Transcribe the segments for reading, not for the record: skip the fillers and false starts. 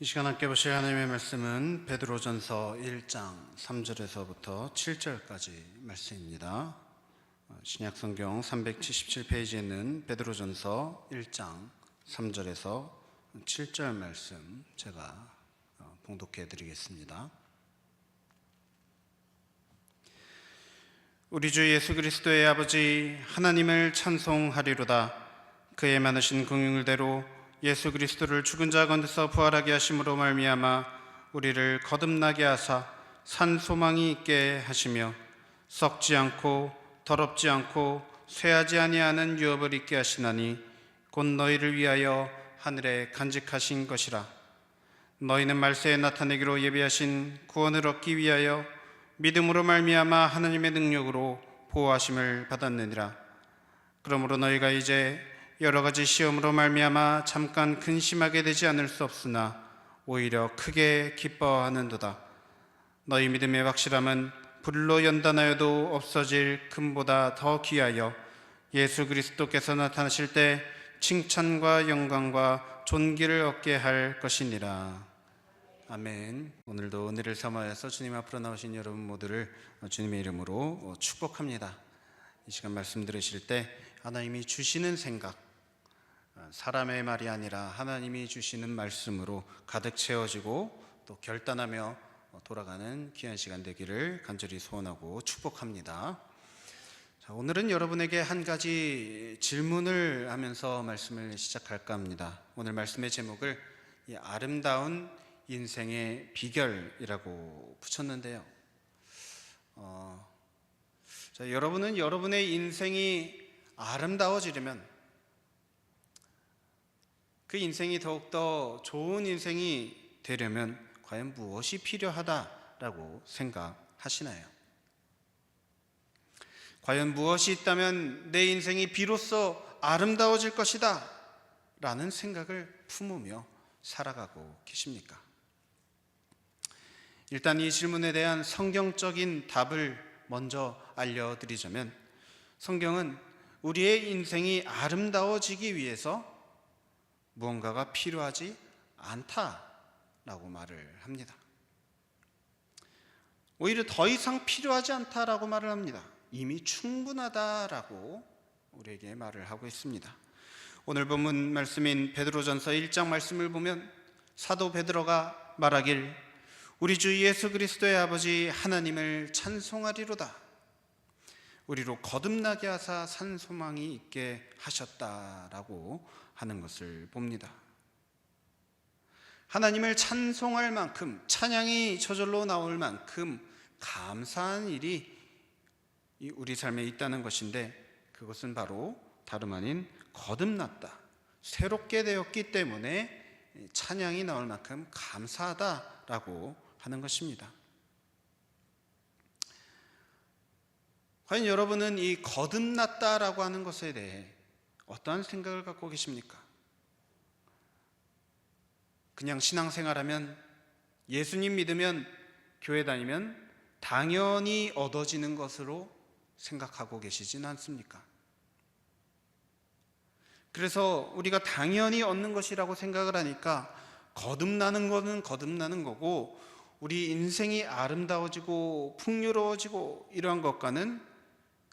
이 시간 함께 보실 하나님의 말씀은 베드로전서 1장 3절에서부터 7절까지 말씀입니다. 신약성경 377페이지에는 베드로전서 1장 3절에서 7절 말씀 제가 봉독해 드리겠습니다. 우리 주 예수 그리스도의 아버지 하나님을 찬송하리로다. 그의 많으신 긍휼대로 예수 그리스도를 죽은 자 가운데서 부활하게 하심으로 말미암아 우리를 거듭나게 하사 산 소망이 있게 하시며 썩지 않고 더럽지 않고 쇠하지 아니하는 유업을 있게 하시나니 곧 너희를 위하여 하늘에 간직하신 것이라. 너희는 말세에 나타내기로 예비하신 구원을 얻기 위하여 믿음으로 말미암아 하나님의 능력으로 보호하심을 받았느니라. 그러므로 너희가 이제 여러 가지 시험으로 말미암아 잠깐 근심하게 되지 않을 수 없으나 오히려 크게 기뻐하는도다. 너희 믿음의 확실함은 불로 연단하여도 없어질 금보다 더 귀하여 예수 그리스도께서 나타나실 때 칭찬과 영광과 존귀를 얻게 할 것이니라. 아멘. 오늘도 은혜를 삼아서 주님 앞으로 나오신 여러분 모두를 주님의 이름으로 축복합니다. 이 시간 말씀 들으실 때 하나님이 주시는 생각, 사람의 말이 아니라 하나님이 주시는 말씀으로 가득 채워지고 또 결단하며 돌아가는 귀한 시간 되기를 간절히 소원하고 축복합니다. 자, 오늘은 여러분에게 한 가지 질문을 하면서 말씀을 시작할까 합니다. 오늘 말씀의 제목을 이 아름다운 인생의 비결이라고 붙였는데요. 자, 여러분은 여러분의 인생이 아름다워지려면, 그 인생이 더욱더 좋은 인생이 되려면 과연 무엇이 필요하다라고 생각하시나요? 과연 무엇이 있다면 내 인생이 비로소 아름다워질 것이다 라는 생각을 품으며 살아가고 계십니까? 일단 이 질문에 대한 성경적인 답을 먼저 알려드리자면, 성경은 우리의 인생이 아름다워지기 위해서 무언가가 필요하지 않다라고 말을 합니다. 오히려 더 이상 필요하지 않다라고 말을 합니다. 이미 충분하다라고 우리에게 말을 하고 있습니다. 오늘 본문 말씀인 베드로전서 1장 말씀을 보면 사도 베드로가 말하길 우리 주 예수 그리스도의 아버지 하나님을 찬송하리로다. 우리로 거듭나게 하사 산 소망이 있게 하셨다라고 하는 것을 봅니다. 하나님을 찬송할 만큼, 찬양이 저절로 나올 만큼 감사한 일이 우리 삶에 있다는 것인데, 그것은 바로 다름 아닌 거듭났다, 새롭게 되었기 때문에 찬양이 나올 만큼 감사하다라고 하는 것입니다. 과연 여러분은 이 거듭났다라고 하는 것에 대해 어떠한 생각을 갖고 계십니까? 그냥 신앙생활하면, 예수님 믿으면, 교회 다니면 당연히 얻어지는 것으로 생각하고 계시진 않습니까? 그래서 우리가 당연히 얻는 것이라고 생각을 하니까 거듭나는 것은 거듭나는 거고, 우리 인생이 아름다워지고 풍요로워지고 이러한 것과는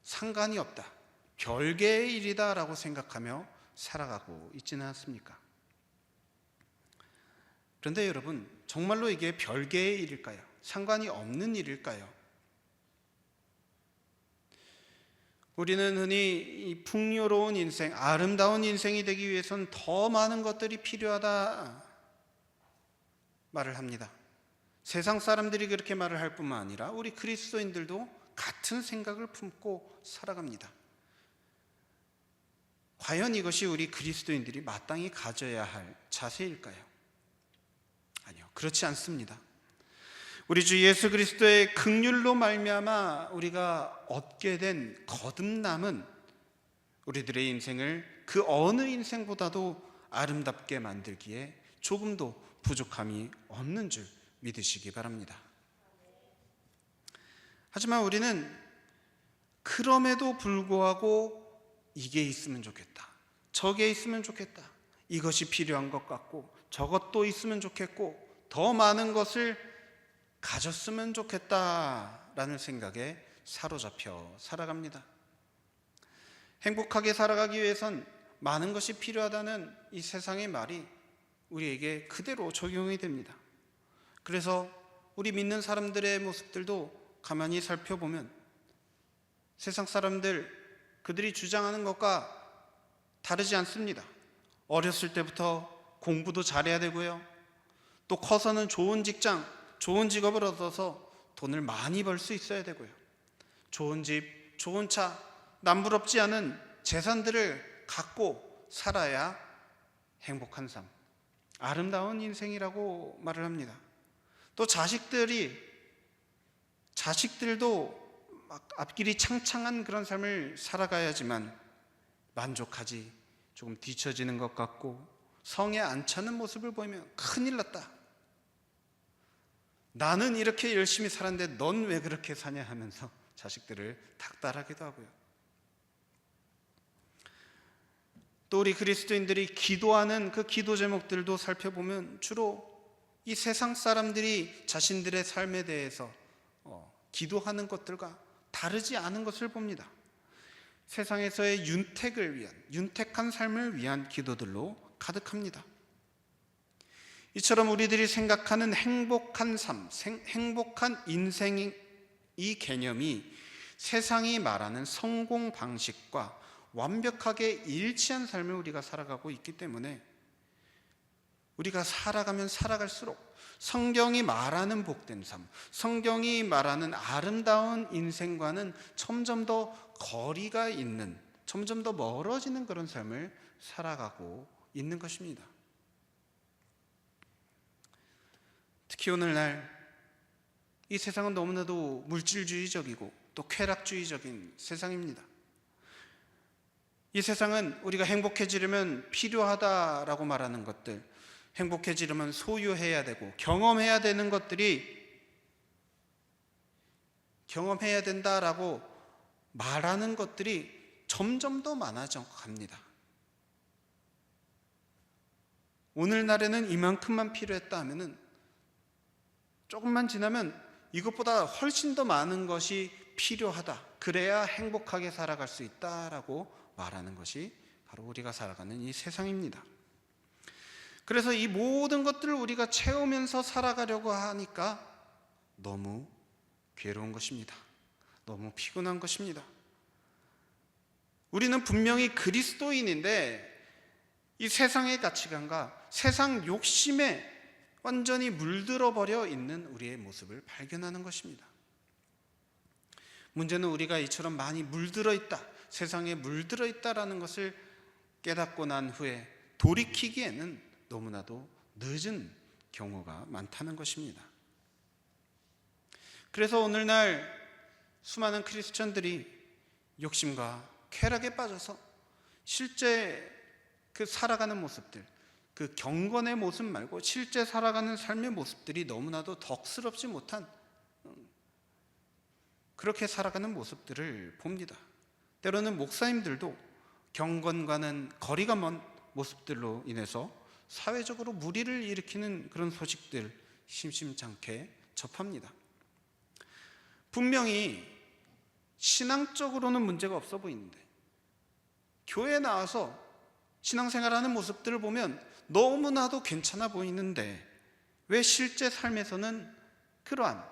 상관이 없다, 별개의 일이다라고 생각하며 살아가고 있지는 않습니까? 그런데 여러분, 정말로 이게 별개의 일일까요? 상관이 없는 일일까요? 우리는 흔히 이 풍요로운 인생, 아름다운 인생이 되기 위해서는 더 많은 것들이 필요하다 말을 합니다. 세상 사람들이 그렇게 말을 할 뿐만 아니라 우리 그리스도인들도 같은 생각을 품고 살아갑니다. 과연 이것이 우리 그리스도인들이 마땅히 가져야 할 자세일까요? 아니요, 그렇지 않습니다. 우리 주 예수 그리스도의 긍휼로 말미암아 우리가 얻게 된 거듭남은 우리들의 인생을 그 어느 인생보다도 아름답게 만들기에 조금도 부족함이 없는 줄 믿으시기 바랍니다. 하지만 우리는 그럼에도 불구하고 이게 있으면 좋겠다, 저게 있으면 좋겠다, 이것이 필요한 것 같고 저것도 있으면 좋겠고 더 많은 것을 가졌으면 좋겠다라는 생각에 사로잡혀 살아갑니다. 행복하게 살아가기 위해선 많은 것이 필요하다는 이 세상의 말이 우리에게 그대로 적용이 됩니다. 그래서 우리 믿는 사람들의 모습들도 가만히 살펴보면 세상 사람들, 그들이 주장하는 것과 다르지 않습니다. 어렸을 때부터 공부도 잘해야 되고요, 또 커서는 좋은 직장, 좋은 직업을 얻어서 돈을 많이 벌 수 있어야 되고요, 좋은 집, 좋은 차, 남부럽지 않은 재산들을 갖고 살아야 행복한 삶, 아름다운 인생이라고 말을 합니다. 또 자식들도 막 앞길이 창창한 그런 삶을 살아가야지만 만족하지, 조금 뒤처지는 것 같고 성에 안 차는 모습을 보이면 큰일 났다, 나는 이렇게 열심히 살았는데 넌 왜 그렇게 사냐 하면서 자식들을 닥달하기도 하고요. 또 우리 그리스도인들이 기도하는 그 기도 제목들도 살펴보면 주로 이 세상 사람들이 자신들의 삶에 대해서 기도하는 것들과 다르지 않은 것을 봅니다. 세상에서의 윤택을 위한, 윤택한 삶을 위한 기도들로 가득합니다. 이처럼 우리들이 생각하는 행복한 삶, 행복한 인생, 이 개념이 세상이 말하는 성공 방식과 완벽하게 일치한 삶을 우리가 살아가고 있기 때문에 우리가 살아가면 살아갈수록 성경이 말하는 복된 삶, 성경이 말하는 아름다운 인생과는 점점 더 거리가 있는, 점점 더 멀어지는 그런 삶을 살아가고 있는 것입니다. 특히 오늘날 이 세상은 너무나도 물질주의적이고 또 쾌락주의적인 세상입니다. 이 세상은 우리가 행복해지려면 필요하다라고 말하는 것들, 행복해지려면 소유해야 되고 경험해야 되는 것들이, 경험해야 된다라고 말하는 것들이 점점 더 많아져 갑니다. 오늘날에는 이만큼만 필요했다 하면은 조금만 지나면 이것보다 훨씬 더 많은 것이 필요하다, 그래야 행복하게 살아갈 수 있다라고 말하는 것이 바로 우리가 살아가는 이 세상입니다. 그래서 이 모든 것들을 우리가 채우면서 살아가려고 하니까 너무 괴로운 것입니다. 너무 피곤한 것입니다. 우리는 분명히 그리스도인인데 이 세상의 가치관과 세상 욕심에 완전히 물들어 버려 있는 우리의 모습을 발견하는 것입니다. 문제는 우리가 이처럼 많이 물들어 있다, 세상에 물들어 있다라는 것을 깨닫고 난 후에 돌이키기에는 너무나도 늦은 경우가 많다는 것입니다. 그래서 오늘날 수많은 크리스천들이 욕심과 쾌락에 빠져서 실제 그 살아가는 모습들, 그 경건의 모습 말고 실제 살아가는 삶의 모습들이 너무나도 덕스럽지 못한, 그렇게 살아가는 모습들을 봅니다. 때로는 목사님들도 경건과는 거리가 먼 모습들로 인해서 사회적으로 무리를 일으키는 그런 소식들 심심찮게 접합니다. 분명히 신앙적으로는 문제가 없어 보이는데 교회에 나와서 신앙생활하는 모습들을 보면 너무나도 괜찮아 보이는데 왜 실제 삶에서는 그러한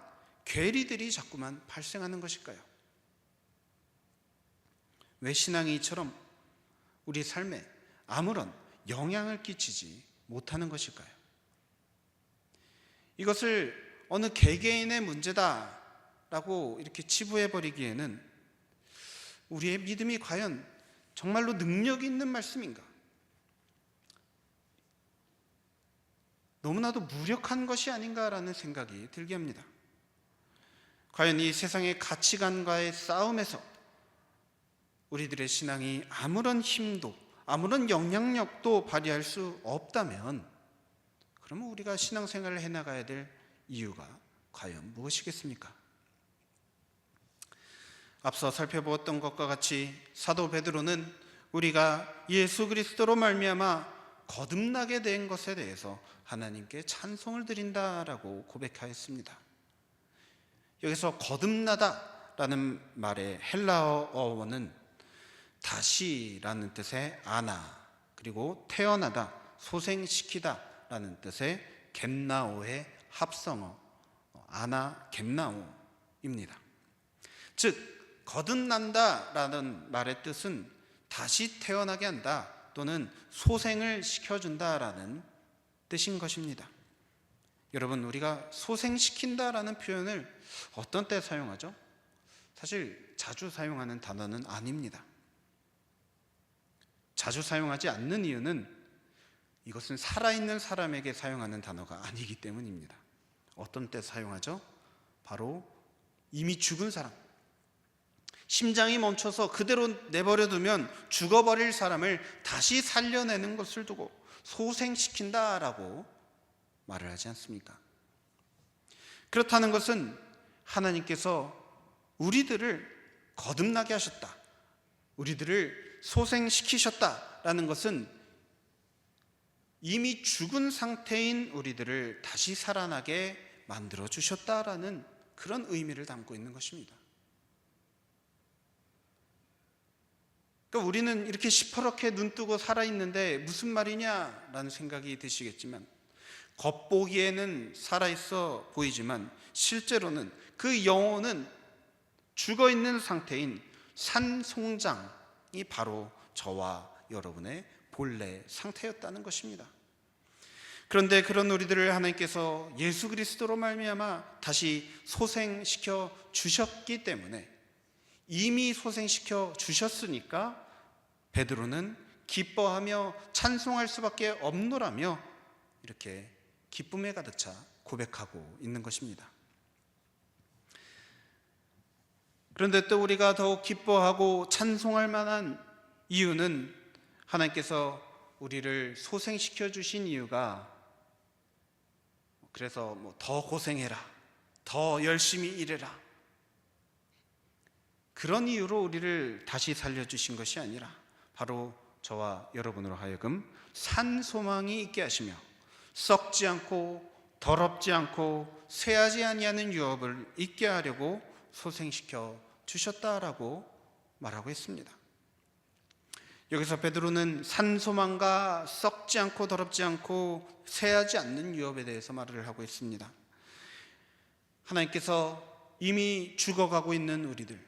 괴리들이 자꾸만 발생하는 것일까요? 왜 신앙이 이처럼 우리 삶에 아무런 영향을 끼치지 못하는 것일까요? 이것을 어느 개개인의 문제다라고 이렇게 치부해버리기에는 우리의 믿음이 과연 정말로 능력이 있는 말씀인가? 너무나도 무력한 것이 아닌가라는 생각이 들게 합니다. 과연 이 세상의 가치관과의 싸움에서 우리들의 신앙이 아무런 힘도, 아무런 영향력도 발휘할 수 없다면 그러면 우리가 신앙생활을 해나가야 될 이유가 과연 무엇이겠습니까? 앞서 살펴보았던 것과 같이 사도 베드로는 우리가 예수 그리스도로 말미암아 거듭나게 된 것에 대해서 하나님께 찬송을 드린다라고 고백하였습니다. 여기서 거듭나다라는 말의 헬라어 어원은 다시라는 뜻의 그리고 태어나다, 소생시키다라는 뜻의 겜나오의 합성어 겜나오입니다. 즉 거듭난다라는 말의 뜻은 다시 태어나게 한다 또는 소생을 시켜준다라는 뜻인 것입니다. 여러분, 우리가 소생시킨다라는 표현을 어떤 때 사용하죠? 사실 자주 사용하는 단어는 아닙니다. 자주 사용하지 않는 이유는 이것은 살아있는 사람에게 사용하는 단어가 아니기 때문입니다. 어떤 때 사용하죠? 바로 이미 죽은 사람, 심장이 멈춰서 그대로 내버려두면 죽어버릴 사람을 다시 살려내는 것을 두고 소생시킨다라고 말을 하지 않습니까? 그렇다는 것은 하나님께서 우리들을 거듭나게 하셨다, 우리들을 소생시키셨다라는 것은 이미 죽은 상태인 우리들을 다시 살아나게 만들어 주셨다라는 그런 의미를 담고 있는 것입니다. 그러니까 우리는 이렇게 시퍼렇게 눈뜨고 살아있는데 무슨 말이냐라는 생각이 드시겠지만, 겉보기에는 살아있어 보이지만 실제로는 그 영혼은 죽어있는 상태인 산송장이 바로 저와 여러분의 본래 상태였다는 것입니다. 그런데 그런 우리들을 하나님께서 예수 그리스도로 말미암아 다시 소생시켜 주셨기 때문에, 이미 소생시켜 주셨으니까 베드로는 기뻐하며 찬송할 수밖에 없노라며 이렇게 기쁨에 가득 차 고백하고 있는 것입니다. 그런데 또 우리가 더욱 기뻐하고 찬송할 만한 이유는, 하나님께서 우리를 소생시켜 주신 이유가 그래서 더 고생해라, 더 열심히 일해라, 그런 이유로 우리를 다시 살려주신 것이 아니라 바로 저와 여러분으로 하여금 산 소망이 있게 하시며 썩지 않고 더럽지 않고 쇠하지 아니하는 유업을 있게 하려고 소생시켜 주셨다라고 말하고 있습니다. 여기서 베드로는 산 소망과 썩지 않고 더럽지 않고 쇠하지 않는 유업에 대해서 말을 하고 있습니다. 하나님께서 이미 죽어가고 있는 우리들,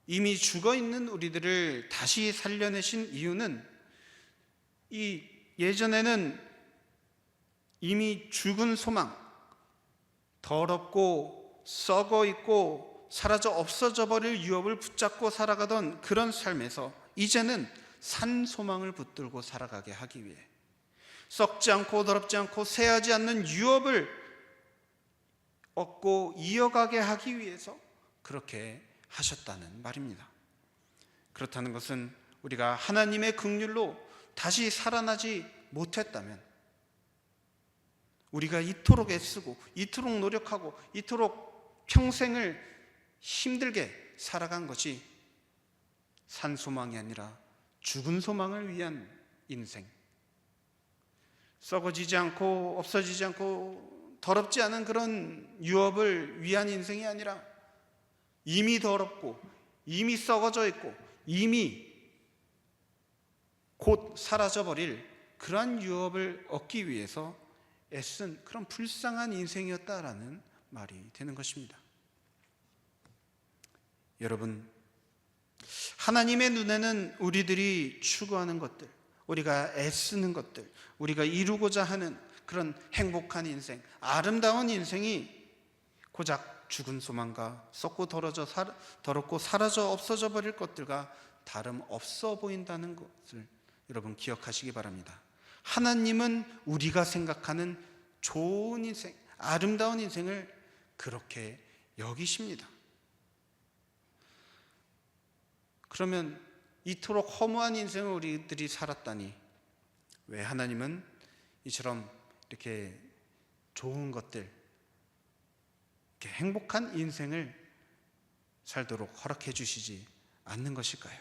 이미 죽어있는 우리들을 다시 살려내신 이유는, 이 예전에는 이미 죽은 소망, 더럽고 썩어있고 사라져 없어져 버릴 유업을 붙잡고 살아가던 그런 삶에서 이제는 산 소망을 붙들고 살아가게 하기 위해, 썩지 않고 더럽지 않고 쇠하지 않는 유업을 얻고 이어가게 하기 위해서 그렇게 하셨다는 말입니다. 그렇다는 것은 우리가 하나님의 긍휼로 다시 살아나지 못했다면, 우리가 이토록 애쓰고 이토록 노력하고 이토록 평생을 힘들게 살아간 것이 산 소망이 아니라 죽은 소망을 위한 인생, 썩어지지 않고 없어지지 않고 더럽지 않은 그런 유업을 위한 인생이 아니라 이미 더럽고 이미 썩어져 있고 이미 곧 사라져버릴 그러한 유업을 얻기 위해서 애쓴 그런 불쌍한 인생이었다라는 말이 되는 것입니다. 여러분, 하나님의 눈에는 우리들이 추구하는 것들, 우리가 애쓰는 것들, 우리가 이루고자 하는 그런 행복한 인생, 아름다운 인생이 고작 죽은 소망과 썩고 더럽고 사라져 없어져 버릴 것들과 다름없어 보인다는 것을 여러분 기억하시기 바랍니다. 하나님은 우리가 생각하는 좋은 인생, 아름다운 인생을 그렇게 여기십니다. 그러면 이토록 허무한 인생을 우리들이 살았다니, 왜 하나님은 이처럼 이렇게 좋은 것들, 이렇게 행복한 인생을 살도록 허락해 주시지 않는 것일까요?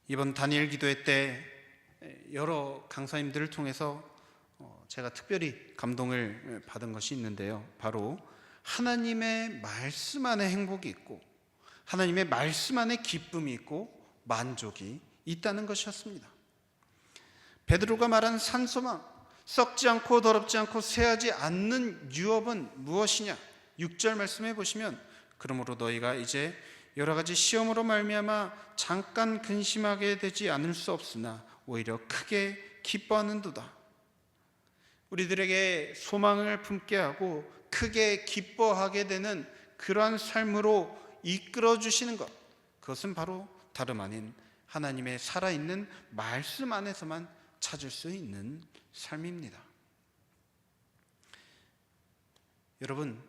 이번 다니엘 기도회 때 여러 강사님들을 통해서 제가 특별히 감동을 받은 것이 있는데요. 바로 하나님의 말씀 안에 행복이 있고 하나님의 말씀 안에 기쁨이 있고 만족이 있다는 것이었습니다. 베드로가 말한 산소망, 썩지 않고 더럽지 않고 쇠하지 않는 유업은 무엇이냐? 6절 말씀해 보시면 그러므로 너희가 이제 여러 가지 시험으로 말미암아 잠깐 근심하게 되지 않을 수 없으나 오히려 크게 기뻐하는도다. 우리들에게 소망을 품게 하고 크게 기뻐하게 되는 그러한 삶으로 이끌어 주시는 것, 그것은 바로 다름 아닌 하나님의 살아있는 말씀 안에서만 찾을 수 있는 삶입니다. 여러분,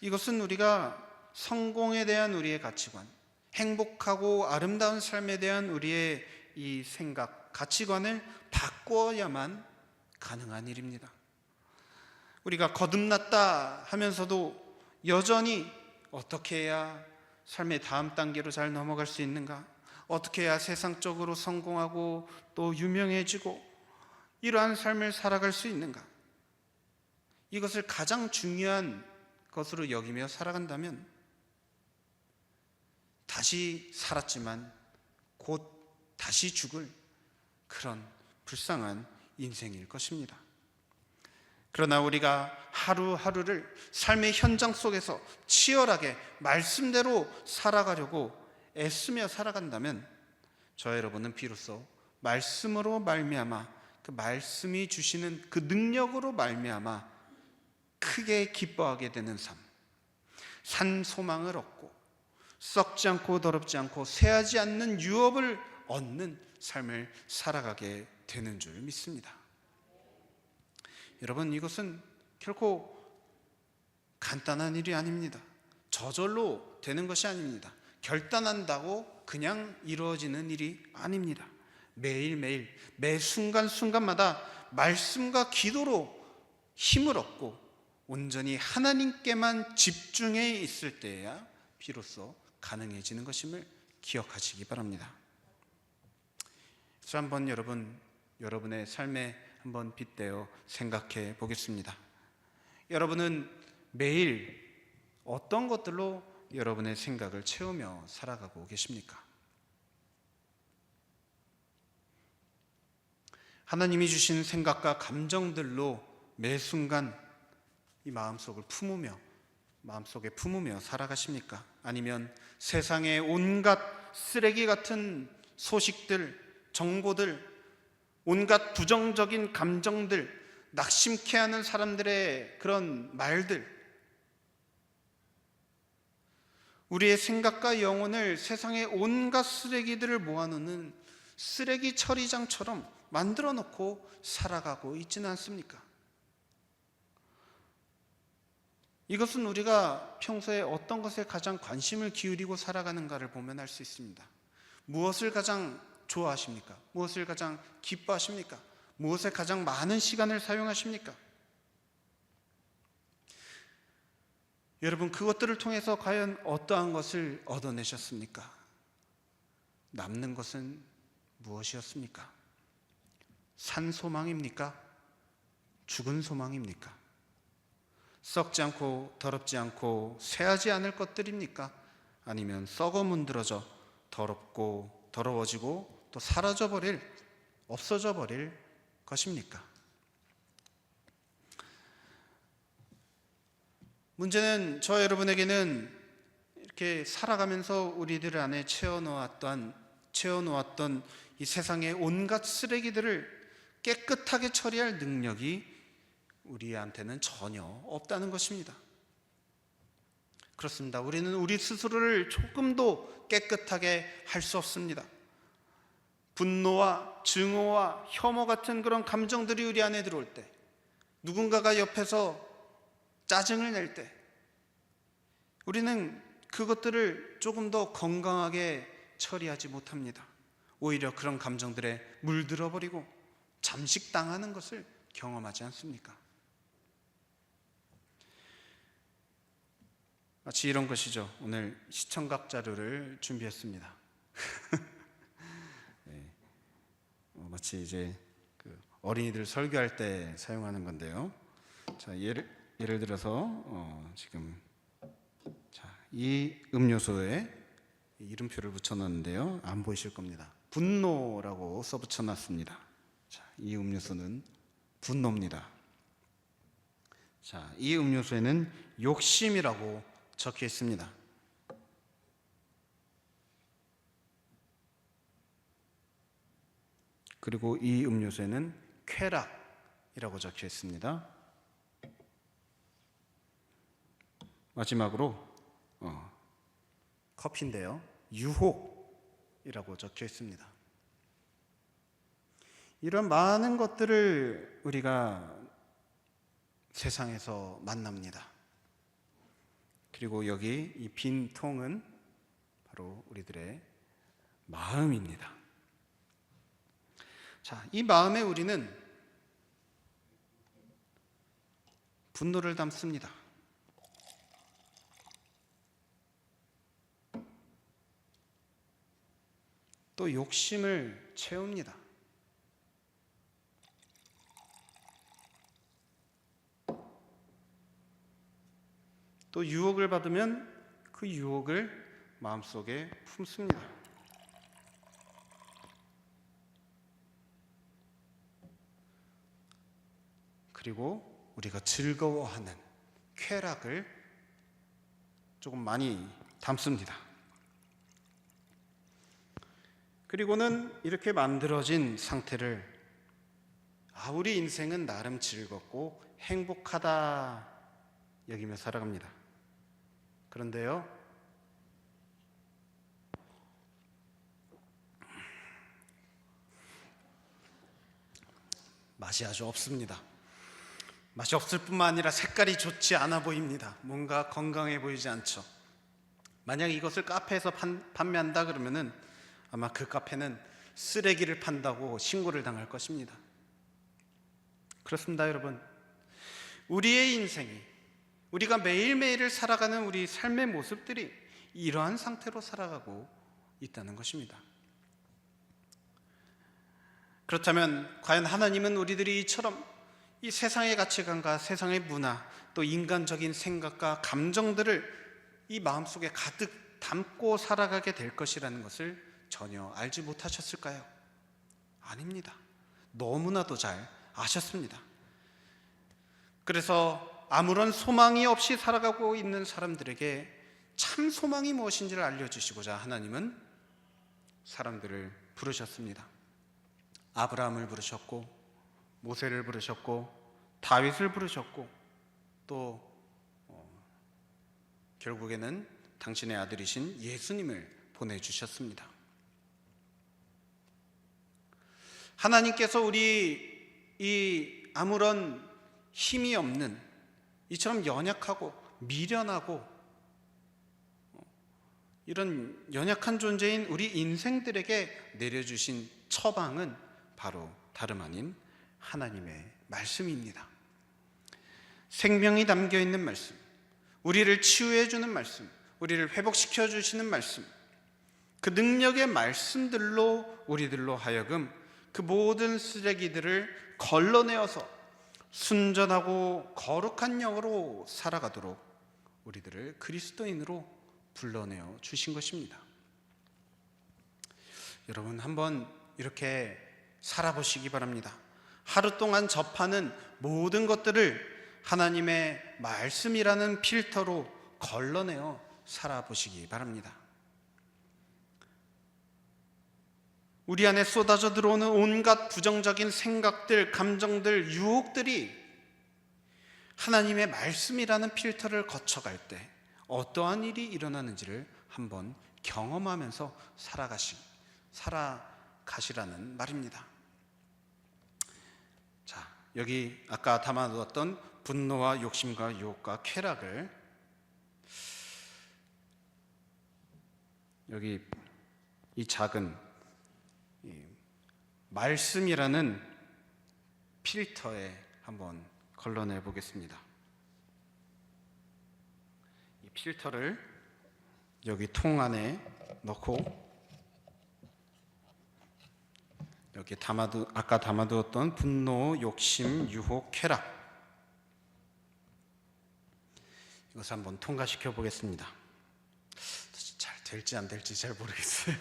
이것은 우리가 성공에 대한 우리의 가치관, 행복하고 아름다운 삶에 대한 우리의 이 생각, 가치관을 바꿔야만 가능한 일입니다. 우리가 거듭났다 하면서도 여전히 어떻게 해야 삶의 다음 단계로 잘 넘어갈 수 있는가? 어떻게 해야 세상적으로 성공하고 또 유명해지고 이러한 삶을 살아갈 수 있는가? 이것을 가장 중요한 것으로 여기며 살아간다면 다시 살았지만 곧 다시 죽을 그런 불쌍한 인생일 것입니다. 그러나 우리가 하루하루를 삶의 현장 속에서 치열하게 말씀대로 살아가려고 애쓰며 살아간다면 저 여러분은 비로소 말씀으로 말미암아 그 말씀이 주시는 그 능력으로 말미암아 크게 기뻐하게 되는 삶, 산 소망을 얻고 썩지 않고 더럽지 않고 쇠하지 않는 유업을 얻는 삶을 살아가게 되는 줄 믿습니다. 여러분, 이것은 결코 간단한 일이 아닙니다. 저절로 되는 것이 아닙니다. 결단한다고 그냥 이루어지는 일이 아닙니다. 매일매일 매 순간순간마다 말씀과 기도로 힘을 얻고 온전히 하나님께만 집중해 있을 때야 비로소 가능해지는 것임을 기억하시기 바랍니다. 그래서 한번 여러분의 삶에 한번 빗대어 생각해 보겠습니다. 여러분은 매일 어떤 것들로 여러분의 생각을 채우며 살아가고 계십니까? 하나님이 주신 생각과 감정들로 매 순간 이 마음속에 품으며 살아가십니까? 아니면 세상의 온갖 쓰레기 같은 소식들, 정보들, 온갖 부정적인 감정들, 낙심케 하는 사람들의 그런 말들, 우리의 생각과 영혼을 세상의 온갖 쓰레기들을 모아놓는 쓰레기 처리장처럼 만들어 놓고 살아가고 있지는 않습니까? 이것은 우리가 평소에 어떤 것에 가장 관심을 기울이고 살아가는가를 보면 알 수 있습니다. 무엇을 가장 좋아하십니까? 무엇을 가장 기뻐하십니까? 무엇에 가장 많은 시간을 사용하십니까? 여러분, 그것들을 통해서 과연 어떠한 것을 얻어내셨습니까? 남는 것은 무엇이었습니까? 산 소망입니까? 죽은 소망입니까? 썩지 않고 더럽지 않고 쇠하지 않을 것들입니까? 아니면 썩어 문드러져 더럽고 더러워지고 또 사라져버릴, 없어져 버릴 것입니까? 문제는 저 여러분에게는 이렇게 살아가면서 우리들 안에 채워놓았던 이 세상의 온갖 쓰레기들을 깨끗하게 처리할 능력이 우리한테는 전혀 없다는 것입니다. 그렇습니다. 우리는 우리 스스로를 조금도 깨끗하게 할 수 없습니다. 분노와 증오와 혐오 같은 그런 감정들이 우리 안에 들어올 때, 누군가가 옆에서 짜증을 낼 때 우리는 그것들을 조금 더 건강하게 처리하지 못합니다. 오히려 그런 감정들에 물들어 버리고 잠식당하는 것을 경험하지 않습니까? 마치 이런 것이죠. 오늘 시청각 자료를 준비했습니다. 네. 마치 이제 그 어린이들 설교할 때 사용하는 건데요. 자, 예를 들어서 지금 이 음료수에 이름표를 붙여놨는데요. 안 보이실 겁니다. 분노라고 써붙여놨습니다. 자, 이 음료수는 분노입니다. 자, 이 음료수에는 욕심이라고 적혀 있습니다. 그리고 이 음료수에는 쾌락이라고 적혀 있습니다. 마지막으로 커피인데요. 유혹이라고 적혀 있습니다. 이런 많은 것들을 우리가 세상에서 만납니다. 그리고 여기 이 빈 통은 바로 우리들의 마음입니다. 자, 이 마음에 우리는 분노를 담습니다. 또 욕심을 채웁니다. 또 유혹을 받으면 그 유혹을 마음속에 품습니다. 그리고 우리가 즐거워하는 쾌락을 조금 많이 담습니다. 그리고는 이렇게 만들어진 상태를 우리 인생은 나름 즐겁고 행복하다 여기며 살아갑니다. 그런데요, 맛이 아주 없습니다. 맛이 없을 뿐만 아니라 색깔이 좋지 않아 보입니다. 뭔가 건강해 보이지 않죠. 만약 이것을 카페에서 판매한다 그러면은 아마 그 카페는 쓰레기를 판다고 신고를 당할 것입니다. 그렇습니다, 여러분. 우리의 인생이, 우리가 매일매일을 살아가는 우리 삶의 모습들이 이러한 상태로 살아가고 있다는 것입니다. 그렇다면 과연 하나님은 우리들이 이처럼 이 세상의 가치관과 세상의 문화, 또 인간적인 생각과 감정들을 이 마음속에 가득 담고 살아가게 될 것이라는 것을 전혀 알지 못하셨을까요? 아닙니다. 너무나도 잘 아셨습니다. 그래서 아무런 소망이 없이 살아가고 있는 사람들에게 참 소망이 무엇인지를 알려주시고자 하나님은 사람들을 부르셨습니다. 아브라함을 부르셨고, 모세를 부르셨고, 다윗을 부르셨고, 또 결국에는 당신의 아들이신 예수님을 보내주셨습니다. 하나님께서 우리 이 아무런 힘이 없는 이처럼 연약하고 미련하고 이런 연약한 존재인 우리 인생들에게 내려주신 처방은 바로 다름 아닌 하나님의 말씀입니다. 생명이 담겨있는 말씀, 우리를 치유해 주는 말씀, 우리를 회복시켜 주시는 말씀, 그 능력의 말씀들로 우리들로 하여금 그 모든 쓰레기들을 걸러내어서 순전하고 거룩한 영으로 살아가도록 우리들을 그리스도인으로 불러내어 주신 것입니다. 여러분, 한번 이렇게 살아보시기 바랍니다. 하루 동안 접하는 모든 것들을 하나님의 말씀이라는 필터로 걸러내어 살아보시기 바랍니다. 우리 안에 쏟아져 들어오는 온갖 부정적인 생각들, 감정들, 유혹들이 하나님의 말씀이라는 필터를 거쳐갈 때 어떠한 일이 일어나는지를 한번 경험하면서 살아가시라는 말입니다. 자, 여기 아까 담아두었던 분노와 욕심과 유혹과 쾌락을 여기 이 작은 말씀이라는 필터에 한번 걸러내 보겠습니다. 이 필터를 여기 통 안에 넣고 여기 아까 담아두었던 분노, 욕심, 유혹, 쾌락, 이것을 한번 통과시켜 보겠습니다. 잘 될지 안 될지 잘 모르겠어요.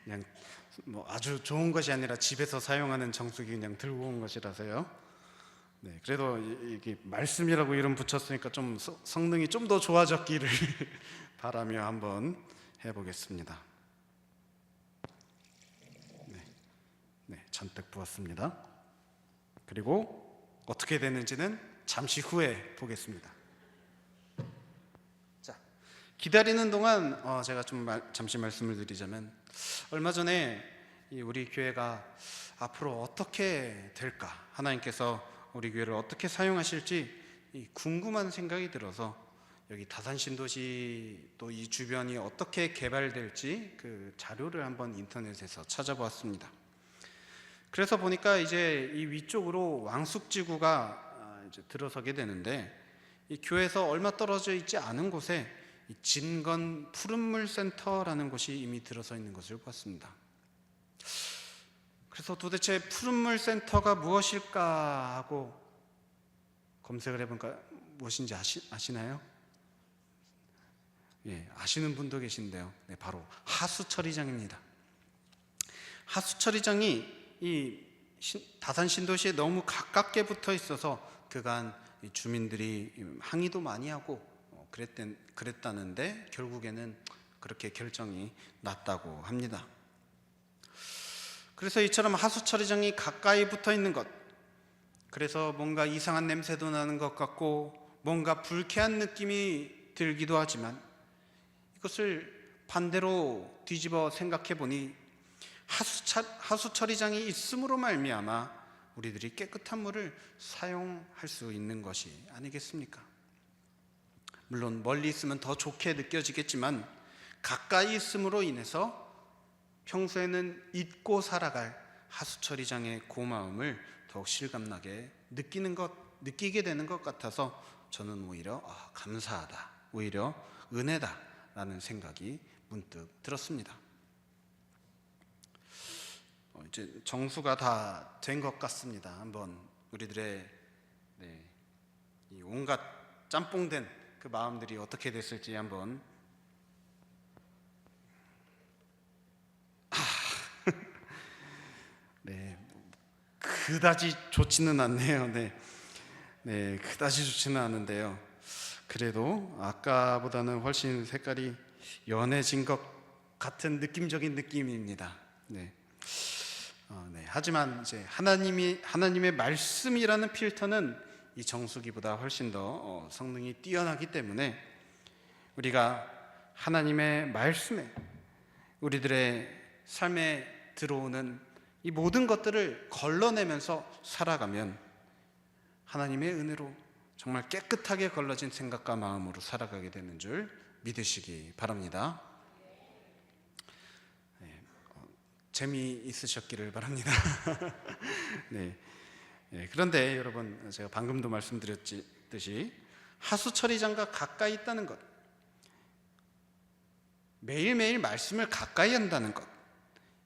그냥 뭐 아주 좋은 것이 아니라 집에서 사용하는 정수기 그냥 들고 온 것이라서요. 네, 그래도 이게 말씀이라고 이름 붙였으니까 좀 성능이 좀 더 좋아졌기를 바라며 한번 해보겠습니다. 네, 잔뜩 부었습니다. 그리고 어떻게 되는지는 잠시 후에 보겠습니다. 자, 기다리는 동안 제가 좀 잠시 말씀을 드리자면, 얼마 전에 우리 교회가 앞으로 어떻게 될까, 하나님께서 우리 교회를 어떻게 사용하실지 궁금한 생각이 들어서 여기 다산신도시 또 이 주변이 어떻게 개발될지 그 자료를 한번 인터넷에서 찾아보았습니다. 그래서 보니까 이제 이 위쪽으로 왕숙지구가 이제 들어서게 되는데, 이 교회에서 얼마 떨어져 있지 않은 곳에 이 진건 푸른물센터라는 곳이 이미 들어서 있는 것을 봤습니다. 그래서 도대체 푸른물센터가 무엇일까 하고 검색을 해보니까 무엇인지 아시나요? 예, 아시는 분도 계신데요. 네, 바로 하수처리장입니다. 하수처리장이 이 다산 신도시에 너무 가깝게 붙어 있어서 그간 주민들이 항의도 많이 하고 그랬다는데 결국에는 그렇게 결정이 났다고 합니다. 그래서 이처럼 하수처리장이 가까이 붙어 있는 것, 그래서 뭔가 이상한 냄새도 나는 것 같고 뭔가 불쾌한 느낌이 들기도 하지만, 이것을 반대로 뒤집어 생각해 보니 하수처리장이 있음으로 말미암아 우리들이 깨끗한 물을 사용할 수 있는 것이 아니겠습니까? 물론 멀리 있으면 더 좋게 느껴지겠지만 가까이 있음으로 인해서 평소에는 잊고 살아갈 하수처리장의 고마움을 더욱 실감나게 느끼게 되는 것 같아서 저는 오히려 감사하다, 오히려 은혜다라는 생각이 문득 들었습니다. 이제 정수가 다 된 것 같습니다. 한번 우리들의 이 온갖 짬뽕된 그 마음들이 어떻게 됐을지 한번 네, 그다지 좋지는 않네요. 네, 그다지 좋지는 않은데요. 그래도 아까보다는 훨씬 색깔이 연해진 것 같은 느낌적인 느낌입니다. 네. 하지만 이제 하나님의 말씀이라는 필터는 이 정수기보다 훨씬 더 성능이 뛰어나기 때문에 우리가 하나님의 말씀에 우리들의 삶에 들어오는 이 모든 것들을 걸러내면서 살아가면 하나님의 은혜로 정말 깨끗하게 걸러진 생각과 마음으로 살아가게 되는 줄 믿으시기 바랍니다. 재미있으셨기를 바랍니다. 네. 그런데 여러분, 제가 방금도 말씀드렸듯이 하수처리장과 가까이 있다는 것, 매일매일 말씀을 가까이 한다는 것,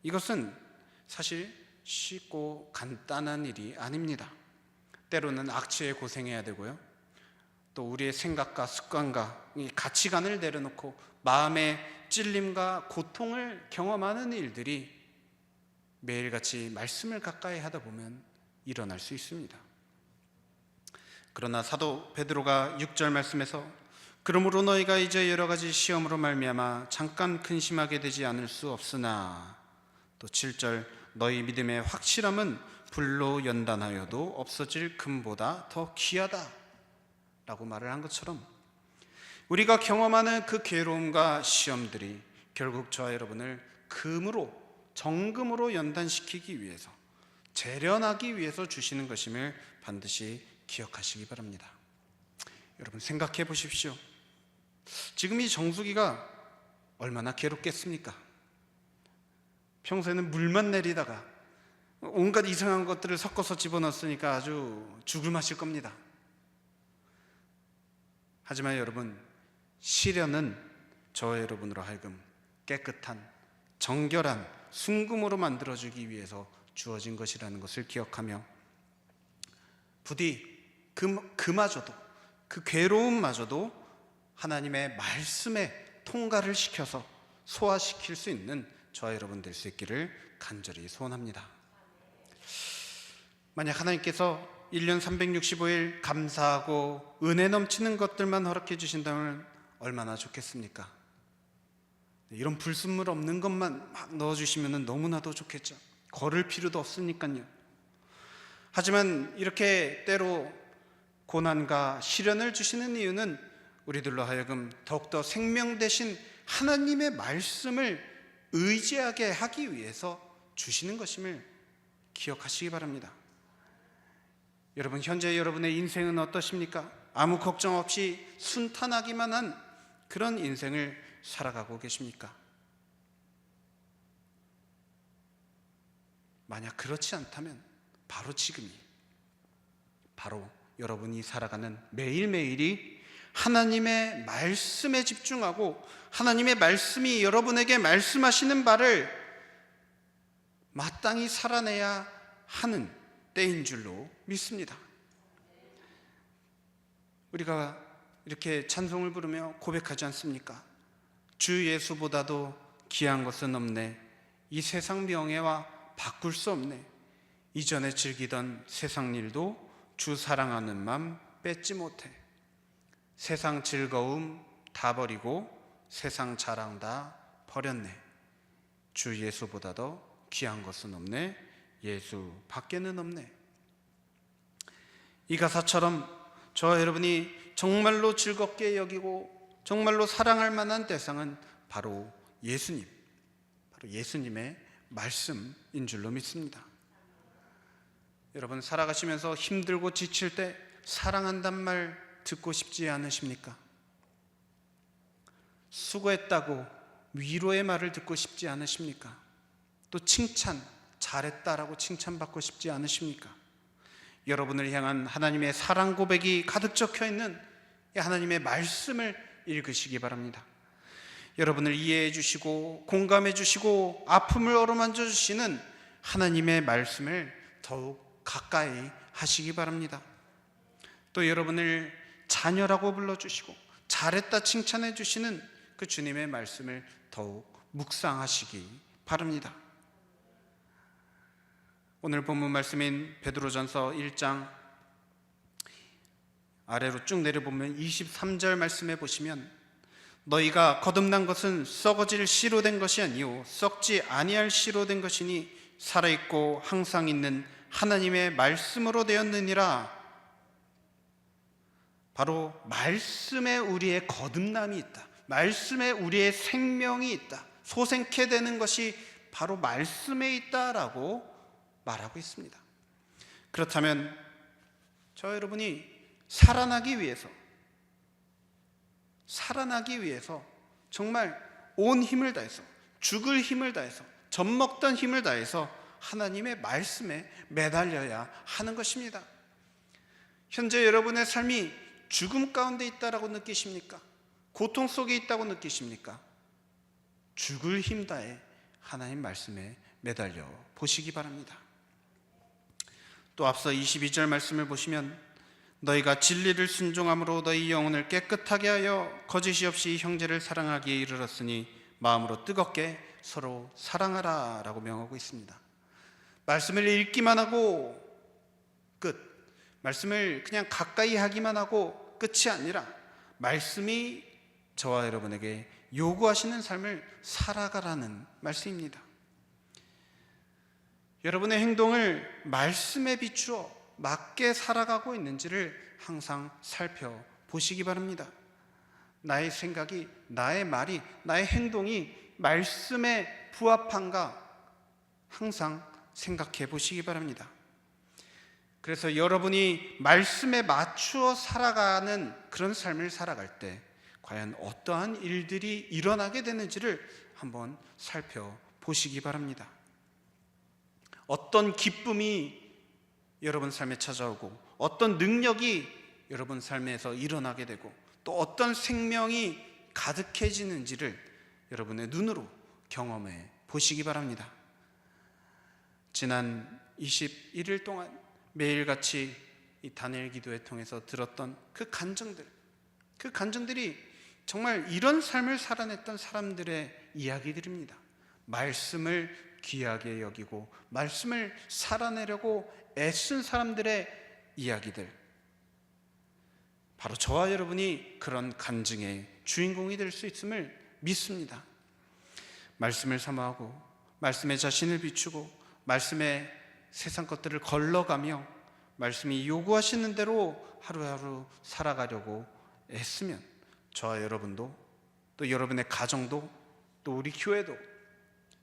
이것은 사실 쉽고 간단한 일이 아닙니다. 때로는 악취에 고생해야 되고요, 또 우리의 생각과 습관과 이 가치관을 내려놓고 마음의 찔림과 고통을 경험하는 일들이 매일같이 말씀을 가까이 하다 보면 일어날 수 있습니다. 그러나 사도 베드로가 6절 말씀에서 그러므로 너희가 이제 여러 가지 시험으로 말미암아 잠깐 근심하게 되지 않을 수 없으나, 또 7절 너희 믿음의 확실함은 불로 연단하여도 없어질 금보다 더 귀하다 라고 말을 한 것처럼, 우리가 경험하는 그 괴로움과 시험들이 결국 저와 여러분을 정금으로 연단시키기 위해서, 재련하기 위해서 주시는 것임을 반드시 기억하시기 바랍니다. 여러분, 생각해 보십시오. 지금 이 정수기가 얼마나 괴롭겠습니까? 평소에는 물만 내리다가 온갖 이상한 것들을 섞어서 집어넣었으니까 아주 죽을 맛일 겁니다. 하지만 여러분, 시련은 저와 여러분으로 하여금 깨끗한, 정결한 순금으로 만들어주기 위해서 주어진 것이라는 것을 기억하며 부디 그마저도, 그 괴로움마저도 하나님의 말씀에 통과를 시켜서 소화시킬 수 있는 저와 여러분 될 수 있기를 간절히 소원합니다. 만약 하나님께서 1년 365일 감사하고 은혜 넘치는 것들만 허락해 주신다면 얼마나 좋겠습니까? 이런 불순물 없는 것만 막 넣어주시면 너무나도 좋겠죠. 걸을 필요도 없으니까요. 하지만 이렇게 때로 고난과 시련을 주시는 이유는 우리들로 하여금 더욱더 생명 되신 하나님의 말씀을 의지하게 하기 위해서 주시는 것임을 기억하시기 바랍니다. 여러분, 현재 여러분의 인생은 어떠십니까? 아무 걱정 없이 순탄하기만 한 그런 인생을 살아가고 계십니까? 만약 그렇지 않다면 바로 지금이, 바로 여러분이 살아가는 매일매일이 하나님의 말씀에 집중하고 하나님의 말씀이 여러분에게 말씀하시는 바를 마땅히 살아내야 하는 때인 줄로 믿습니다. 우리가 이렇게 찬송을 부르며 고백하지 않습니까? 주 예수보다도 귀한 것은 없네. 이 세상 명예와 바꿀 수 없네. 이전에 즐기던 세상 일도 주 사랑하는 맘 뺏지 못해. 세상 즐거움 다 버리고 세상 자랑 다 버렸네. 주 예수보다도 귀한 것은 없네. 예수 밖에는 없네. 이 가사처럼 저와 여러분이 정말로 즐겁게 여기고 정말로 사랑할 만한 대상은 바로 예수님, 바로 예수님의 말씀인 줄로 믿습니다. 여러분, 살아가시면서 힘들고 지칠 때 사랑한단 말 듣고 싶지 않으십니까? 수고했다고 위로의 말을 듣고 싶지 않으십니까? 또 칭찬, 잘했다라고 칭찬받고 싶지 않으십니까? 여러분을 향한 하나님의 사랑 고백이 가득 적혀 있는 하나님의 말씀을 읽으시기 바랍니다. 여러분을 이해해 주시고 공감해 주시고 아픔을 어루만져 주시는 하나님의 말씀을 더욱 가까이 하시기 바랍니다. 또 여러분을 자녀라고 불러주시고 잘했다 칭찬해 주시는 그 주님의 말씀을 더욱 묵상하시기 바랍니다. 오늘 본문 말씀인 베드로전서 1장 아래로 쭉 내려보면 23절 말씀에 보시면 너희가 거듭난 것은 썩어질 씨로 된 것이 아니요 썩지 아니할 씨로 된 것이니 살아있고 항상 있는 하나님의 말씀으로 되었느니라. 바로 말씀에 우리의 거듭남이 있다. 말씀에 우리의 생명이 있다. 소생케 되는 것이 바로 말씀에 있다라고 말하고 있습니다. 그렇다면 저 여러분이 살아나기 위해서 정말 온 힘을 다해서 죽을 힘을 다해서 젖먹던 힘을 다해서 하나님의 말씀에 매달려야 하는 것입니다. 현재 여러분의 삶이 죽음 가운데 있다라고 느끼십니까? 고통 속에 있다고 느끼십니까? 죽을 힘 다해 하나님 말씀에 매달려 보시기 바랍니다. 또 앞서 22절 말씀을 보시면 너희가 진리를 순종함으로 너희 영혼을 깨끗하게 하여 거짓이 없이 형제를 사랑하기에 이르렀으니 마음으로 뜨겁게 서로 사랑하라 라고 명하고 있습니다. 말씀을 읽기만 하고 끝, 말씀을 그냥 가까이 하기만 하고 끝이 아니라 말씀이 저와 여러분에게 요구하시는 삶을 살아가라는 말씀입니다. 여러분의 행동을 말씀에 비추어 맞게 살아가고 있는지를 항상 살펴보시기 바랍니다. 나의 생각이, 나의 말이, 나의 행동이 말씀에 부합한가 항상 생각해 보시기 바랍니다. 그래서 여러분이 말씀에 맞추어 살아가는 그런 삶을 살아갈 때 과연 어떠한 일들이 일어나게 되는지를 한번 살펴보시기 바랍니다. 어떤 기쁨이 여러분 삶에 찾아오고 어떤 능력이 여러분 삶에서 일어나게 되고 또 어떤 생명이 가득해지는지를 여러분의 눈으로 경험해 보시기 바랍니다. 지난 21일 동안 매일같이 이 다니엘 기도회 통해서 들었던 그 간증들이 정말 이런 삶을 살아냈던 사람들의 이야기들입니다. 말씀을 귀하게 여기고 말씀을 살아내려고 애쓴 사람들의 이야기들, 바로 저와 여러분이 그런 간증의 주인공이 될 수 있음을 믿습니다. 말씀을 사모하고 말씀에 자신을 비추고 말씀에 세상 것들을 걸러가며 말씀이 요구하시는 대로 하루하루 살아가려고 애쓰면 저와 여러분도, 또 여러분의 가정도, 또 우리 교회도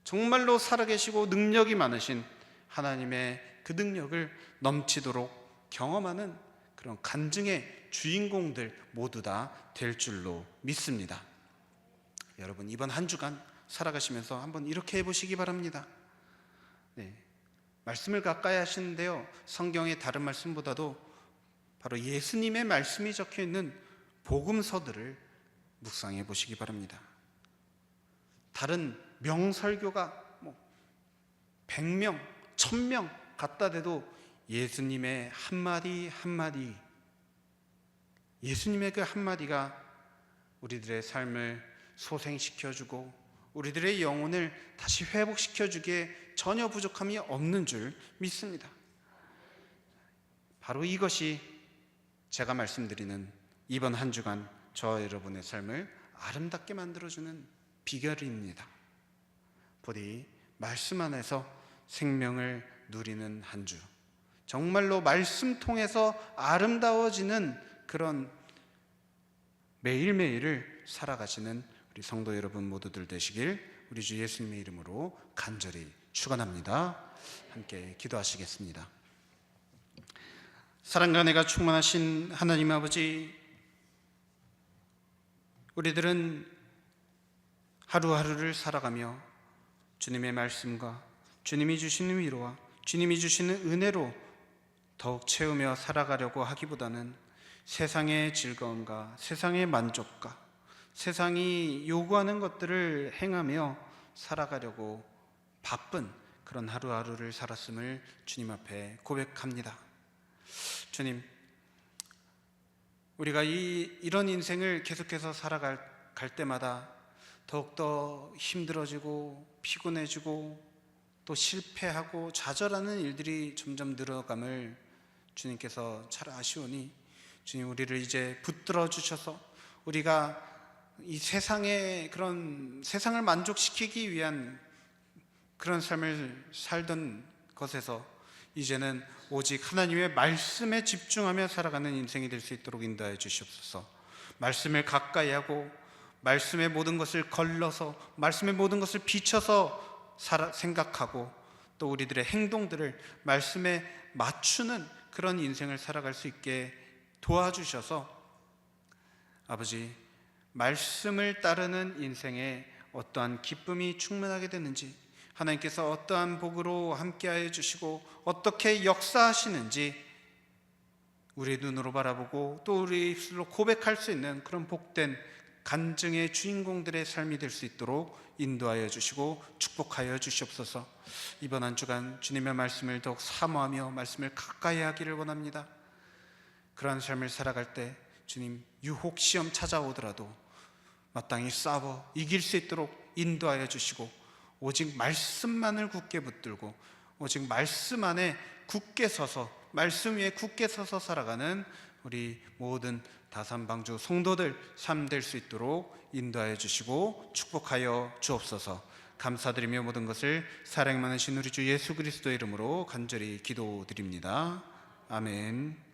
정말로 살아계시고 능력이 많으신 하나님의 그 능력을 넘치도록 경험하는 그런 간증의 주인공들 모두 다 될 줄로 믿습니다. 여러분, 이번 한 주간 살아가시면서 한번 이렇게 해보시기 바랍니다. 말씀을 가까이 하시는데요, 성경의 다른 말씀보다도 바로 예수님의 말씀이 적혀 있는 복음서들을 묵상해 보시기 바랍니다. 다른 명설교가 100명, 1000명 갖다 대도 예수님의 한마디 한마디, 예수님의 그 한마디가 우리들의 삶을 소생시켜주고 우리들의 영혼을 다시 회복시켜주기에 전혀 부족함이 없는 줄 믿습니다. 바로 이것이 제가 말씀드리는 이번 한 주간 저와 여러분의 삶을 아름답게 만들어주는 비결입니다. 부디 말씀 안에서 생명을 누리는 한 주, 정말로 말씀 통해서 아름다워지는 그런 매일매일을 살아가시는 우리 성도 여러분 모두들 되시길 우리 주 예수님의 이름으로 간절히 축원합니다. 함께 기도하시겠습니다. 사랑과 은혜가 충만하신 하나님 아버지, 우리들은 하루하루를 살아가며 주님의 말씀과 주님이 주시는 위로와 주님이 주시는 은혜로 더욱 채우며 살아가려고 하기보다는 세상의 즐거움과 세상의 만족과 세상이 요구하는 것들을 행하며 살아가려고 바쁜 그런 하루하루를 살았음을 주님 앞에 고백합니다. 주님, 우리가 이런 인생을 계속해서 살아갈 때마다 더욱더 힘들어지고 피곤해지고 또 실패하고 좌절하는 일들이 점점 늘어감을 주님께서 잘 아시오니 주님, 우리를 이제 붙들어 주셔서 우리가 이 세상의 그런 세상을 만족시키기 위한 그런 삶을 살던 것에서 이제는 오직 하나님의 말씀에 집중하며 살아가는 인생이 될 수 있도록 인도하여 주시옵소서. 말씀을 가까이 하고 말씀의 모든 것을 걸러서 말씀의 모든 것을 비춰서 생각하고 또 우리들의 행동들을 말씀에 맞추는 그런 인생을 살아갈 수 있게 도와주셔서 아버지, 말씀을 따르는 인생에 어떠한 기쁨이 충만하게 되는지, 하나님께서 어떠한 복으로 함께하여 주시고 어떻게 역사하시는지 우리의 눈으로 바라보고 또 우리 입술로 고백할 수 있는 그런 복된 간증의 주인공들의 삶이 될 수 있도록 인도하여 주시고 축복하여 주시옵소서. 이번 한 주간 주님의 말씀을 더욱 사모하며 말씀을 가까이 하기를 원합니다. 그러한 삶을 살아갈 때 주님, 유혹 시험 찾아오더라도 마땅히 싸워 이길 수 있도록 인도하여 주시고 오직 말씀만을 굳게 붙들고 오직 말씀 안에 굳게 서서 말씀 위에 굳게 서서 살아가는 우리 모든 다산방주 성도들 삶 될 수 있도록 인도하여 주시고 축복하여 주옵소서. 감사드리며 모든 것을 사랑 많으신 우리 주 예수 그리스도의 이름으로 간절히 기도드립니다. 아멘.